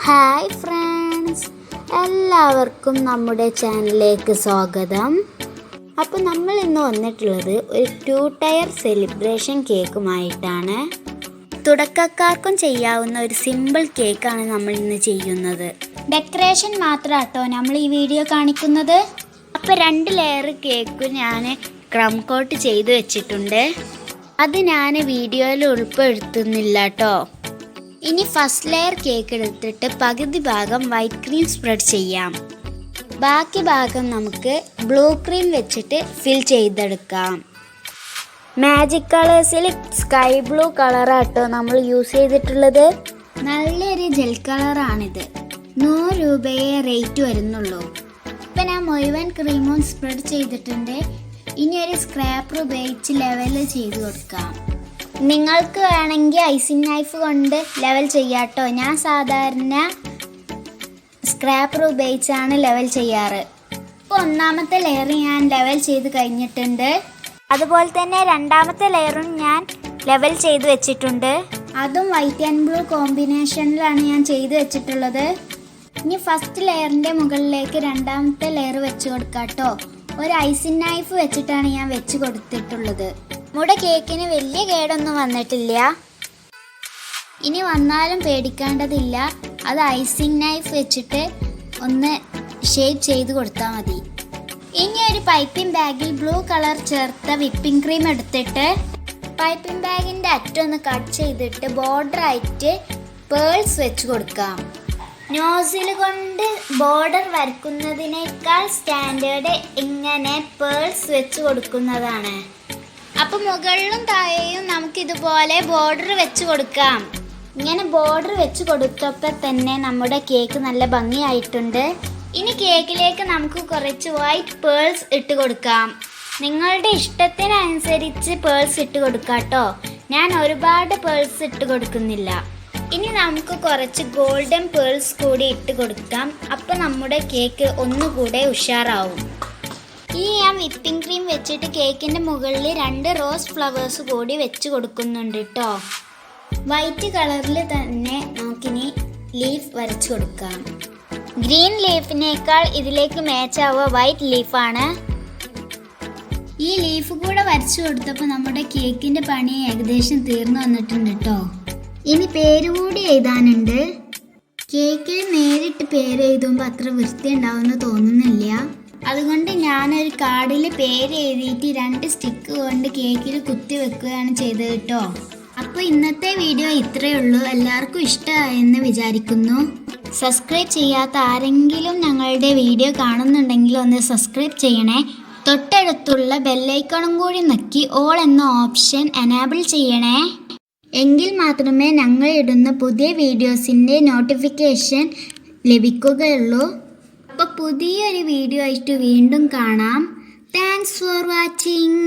Hi friends, എല്ലാവർക്കും നമ്മുടെ ചാനലിലേക്ക് സ്വാഗതം. അപ്പോൾ നമ്മൾ ഇന്ന് വന്നിട്ടുള്ളത് ഒരു 2 ടയർ സെലിബ്രേഷൻ കേക്കുമായിട്ടാണ്. തുടക്കക്കാർക്കും ചെയ്യാവുന്ന ഒരു സിമ്പിൾ കേക്കാണ് നമ്മൾ ഇന്ന് ചെയ്യുന്നത്. ഡെക്കറേഷൻ മാത്രമാട്ടോ നമ്മൾ ഈ വീഡിയോ കാണിക്കുന്നത്. അപ്പോൾ 2 ലെയർ കേക്ക് ഞാൻ ക്രം കോട്ട് ചെയ്ത് വെച്ചിട്ടുണ്ട്. അത് ഞാൻ വീഡിയോയിൽ ഉൾപ്പെടുത്തുന്നില്ല കേട്ടോ. ഇനി ഫസ്റ്റ് ലെയർ കേക്ക് എടുത്തിട്ട് പകുതി ഭാഗം വൈറ്റ് ക്രീം സ്പ്രെഡ് ചെയ്യാം. ബാക്കി ഭാഗം നമുക്ക് ബ്ലൂ ക്രീം വെച്ചിട്ട് ഫിൽ ചെയ്തെടുക്കാം. മാജിക് കളേഴ്സിൽ സ്കൈ ബ്ലൂ കളറാട്ടോ നമ്മൾ യൂസ് ചെയ്തിട്ടുള്ളത്. നല്ലൊരു ജെൽ കളറാണിത്. 100 രൂപയെ റേറ്റ് വരുന്നുള്ളൂ. ഇപ്പം ഞാൻ മുഴുവൻ ക്രീമും സ്പ്രെഡ് ചെയ്തിട്ടുണ്ട്. ഇനി ഒരു സ്ക്രാപ്പർ ഉപയോഗിച്ച് ലെവൽ ചെയ്ത് കൊടുക്കാം. നിങ്ങൾക്ക് വേണമെങ്കിൽ ഐസിങ് നൈഫ് കൊണ്ട് ലെവൽ ചെയ്യാട്ടോ. ഞാൻ സാധാരണ സ്ക്രാപ്പർ ഉപയോഗിച്ചാണ് ലെവൽ ചെയ്യാറ്. ഇപ്പോൾ 1ാമത്തെ ലെയർ ഞാൻ ലെവൽ ചെയ്ത് കഴിഞ്ഞിട്ടുണ്ട്. അതുപോലെ തന്നെ 2ാമത്തെ ലെയറും ഞാൻ ലെവൽ ചെയ്ത് വെച്ചിട്ടുണ്ട്. അതും വൈറ്റ് ആൻഡ് ബ്ലൂ കോമ്പിനേഷനിലാണ് ഞാൻ ചെയ്ത് വെച്ചിട്ടുള്ളത്. ഇനി ഫസ്റ്റ് ലെയറിൻ്റെ മുകളിലേക്ക് 2ാമത്തെ ലെയർ വെച്ച് കൊടുക്കാട്ടോ. ഒരു ഐസിങ് നൈഫ് വെച്ചിട്ടാണ് ഞാൻ വെച്ച് കൊടുത്തിട്ടുള്ളത്. നമ്മുടെ കേക്കിന് വലിയ കേടൊന്നും വന്നിട്ടില്ല. ഇനി വന്നാലും പേടിക്കേണ്ടതില്ല. അത് ഐസിങ് നൈഫ് വെച്ചിട്ട് ഒന്ന് ഷേപ്പ് ചെയ്ത് കൊടുത്താൽ മതി. ഇനി ഒരു പൈപ്പിംഗ് ബാഗിൽ ബ്ലൂ കളർ ചേർത്ത വിപ്പിംഗ് ക്രീം എടുത്തിട്ട് പൈപ്പിംഗ് ബാഗിൻ്റെ അറ്റം ഒന്ന് കട്ട് ചെയ്തിട്ട് ബോർഡറായിട്ട് പേൾസ് വെച്ച് കൊടുക്കാം. നോസിൽ കൊണ്ട് ബോർഡർ വരയ്ക്കുന്നതിനേക്കാൾ സ്റ്റാൻഡേർഡ് ഇങ്ങനെ പേൾസ് വെച്ച് കൊടുക്കുന്നതാണ്. അപ്പോൾ മുകളിലും താഴെയും നമുക്കിതുപോലെ ബോർഡർ വെച്ച് കൊടുക്കാം. ഇങ്ങനെ ബോർഡർ വെച്ച് കൊടുത്തപ്പോൾ തന്നെ നമ്മുടെ കേക്ക് നല്ല ഭംഗിയായിട്ടുണ്ട്. ഇനി കേക്കിലേക്ക് നമുക്ക് കുറച്ച് വൈറ്റ് പേൾസ് ഇട്ട് കൊടുക്കാം. നിങ്ങളുടെ ഇഷ്ടത്തിനനുസരിച്ച് പേൾസ് ഇട്ട് കൊടുക്കാം കേട്ടോ. ഞാൻ ഒരുപാട് പേൾസ് ഇട്ട് കൊടുക്കുന്നില്ല. ഇനി നമുക്ക് കുറച്ച് ഗോൾഡൻ പേൾസ് കൂടി ഇട്ട് കൊടുക്കാം. അപ്പോൾ നമ്മുടെ കേക്ക് ഒന്നുകൂടെ ഉഷാറാവും. ഇനി ഞാൻ വിപ്പിംഗ് ക്രീം വെച്ചിട്ട് കേക്കിൻ്റെ മുകളിൽ 2 റോസ് ഫ്ലവേഴ്സ് കൂടി വെച്ച് കൊടുക്കുന്നുണ്ട് കേട്ടോ. വൈറ്റ് കളറിൽ തന്നെ നമുക്കിനി ലീഫ് വരച്ച് കൊടുക്കാം. ഗ്രീൻ ലീഫിനേക്കാൾ ഇതിലേക്ക് മാച്ചാവുക വൈറ്റ് ലീഫാണ്. ഈ ലീഫ് കൂടെ വരച്ച് കൊടുത്തപ്പോൾ നമ്മുടെ കേക്കിൻ്റെ പണി ഏകദേശം തീർന്നു വന്നിട്ടുണ്ട് കേട്ടോ. ഇനി പേര് കൂടി എഴുതാനുണ്ട്. കേക്കിൽ നേരിട്ട് പേര് എഴുതുമ്പോൾ അത്ര വൃത്തി ഉണ്ടാവുമെന്ന് തോന്നുന്നില്ല. അതുകൊണ്ട് ഞാനൊരു കാർഡിൽ പേര് എഴുതിയിട്ട് 2 സ്റ്റിക്ക് കൊണ്ട് കേക്കിൽ കുത്തി വെക്കുകയാണ് ചെയ്തത് കേട്ടോ. അപ്പോൾ ഇന്നത്തെ വീഡിയോ ഇത്രയേ ഉള്ളൂ. എല്ലാവർക്കും ഇഷ്ടമായെന്ന് വിചാരിക്കുന്നു. സബ്സ്ക്രൈബ് ചെയ്യാത്ത ആരെങ്കിലും ഞങ്ങളുടെ വീഡിയോ കാണുന്നുണ്ടെങ്കിൽ ഒന്ന് സബ്സ്ക്രൈബ് ചെയ്യണേ. തൊട്ടടുത്തുള്ള ബെല്ലൈക്കണും കൂടി നക്കി ഓൾ എന്ന ഓപ്ഷൻ എനേബിൾ ചെയ്യണേ. എങ്കിൽ മാത്രമേ ഞങ്ങൾ ഇടുന്ന പുതിയ വീഡിയോസിൻ്റെ നോട്ടിഫിക്കേഷൻ ലഭിക്കുകയുള്ളൂ. അപ്പോൾ പുതിയൊരു വീഡിയോ ആയിട്ട് വീണ്ടും കാണാം. Thanks for watching.